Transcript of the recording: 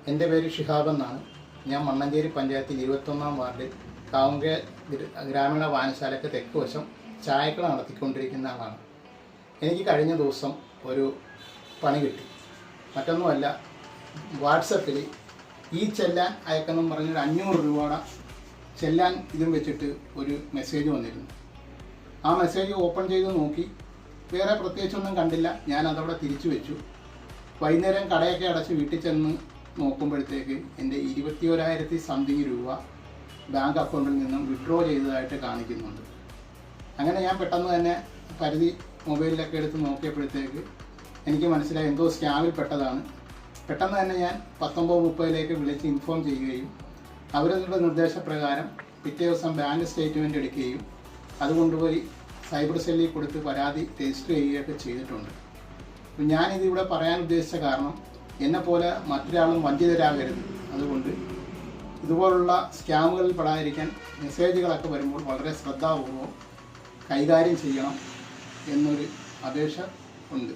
എൻ്റെ പേര് ഷിഹാബ് എന്നാണ്. ഞാൻ മണ്ണഞ്ചേരി പഞ്ചായത്തിൽ 21-ാം വാർഡിൽ കാവുങ്കെ ഗ്രാമീണ വായനശാലയ്ക്ക് തെക്ക് വശം ചായക്കട നടത്തിക്കൊണ്ടിരിക്കുന്ന ആളാണ്. എനിക്ക് കഴിഞ്ഞ ദിവസം ഒരു പണി കിട്ടി. മറ്റൊന്നുമല്ല, വാട്സപ്പിൽ ഈ ചെല്ലാൻ അയക്കെന്നും പറഞ്ഞൊരു 500 രൂപയുടെ ചെല്ലാൻ ഇതും വെച്ചിട്ട് ഒരു മെസ്സേജ് വന്നിരുന്നു. ആ മെസ്സേജ് ഓപ്പൺ ചെയ്ത് നോക്കി, വേറെ പ്രത്യേകിച്ചൊന്നും കണ്ടില്ല. ഞാൻ അതവിടെ തിരിച്ചു വെച്ചു. വൈകുന്നേരം കടയൊക്കെ അടച്ച് വീട്ടിൽ ചെന്ന് നോക്കുമ്പോഴത്തേക്ക് എൻ്റെ 21,000 സംതിങ് രൂപ ബാങ്ക് അക്കൗണ്ടിൽ നിന്നും വിഡ്രോ ചെയ്തതായിട്ട് കാണിക്കുന്നുണ്ട്. അങ്ങനെ ഞാൻ പെട്ടെന്ന് തന്നെ പരിധി മൊബൈലിലൊക്കെ എടുത്ത് നോക്കിയപ്പോഴത്തേക്ക് എനിക്ക് മനസ്സിലായി എന്തോ സ്കാമിൽ പെട്ടതാണ്. പെട്ടെന്ന് തന്നെ ഞാൻ 1930 വിളിച്ച് ഇൻഫോം ചെയ്യുകയും അവരുടെ നിർദ്ദേശപ്രകാരം പിറ്റേ ദിവസം ബാങ്ക് സ്റ്റേറ്റ്മെൻറ്റ് എടുക്കുകയും അതുകൊണ്ടുപോയി സൈബർ സെല്ലിൽ കൊടുത്ത് പരാതി രജിസ്റ്റർ ചെയ്യുകയൊക്കെ ചെയ്തിട്ടുണ്ട്. അപ്പം ഞാനിതിവിടെ പറയാൻ ഉദ്ദേശിച്ച കാരണം, എന്നെപ്പോലെ മറ്റൊരാളും വഞ്ചിതരാകരുത്. അതുകൊണ്ട് ഇതുപോലുള്ള സ്കാമുകളിൽ പെടാതിരിക്കാൻ മെസ്സേജുകളൊക്കെ വരുമ്പോൾ വളരെ ശ്രദ്ധാപൂർവം കൈകാര്യം ചെയ്യണം എന്നൊരു അപേക്ഷ ഉണ്ട്.